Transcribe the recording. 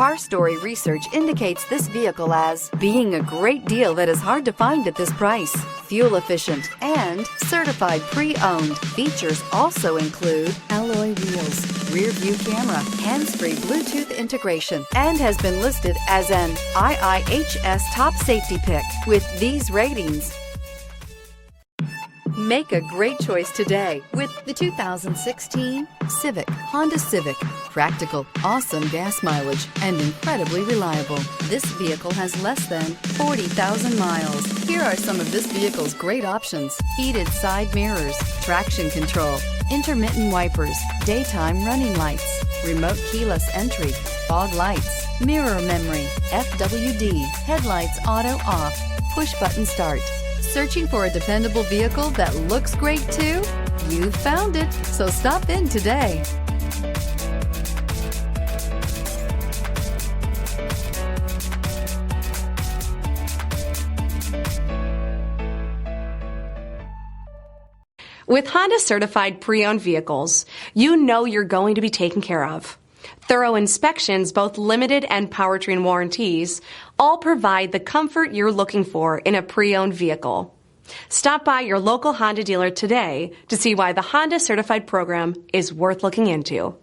Car Story research indicates this vehicle as being a great deal that is hard to find at this price. Fuel efficient and certified pre-owned. Features also include alloy wheels, rear view camera, hands-free Bluetooth integration, and has been listed as an IIHS top safety pick. With these ratings, make a great choice today with the 2016 Honda Civic. Practical, awesome gas mileage, and incredibly reliable. This vehicle has less than 40,000 miles. Here are some of this vehicle's great options: heated side mirrors, traction control, intermittent wipers, daytime running lights, remote keyless entry, fog lights, mirror memory, FWD, headlights auto off, push button start. Searching for a dependable vehicle that looks great too? You've found it, so stop in today. With Honda certified pre-owned vehicles, you know you're going to be taken care of. Thorough inspections, both limited and powertrain warranties, all provide the comfort you're looking for in a pre-owned vehicle. Stop by your local Honda dealer today to see why the Honda certified program is worth looking into.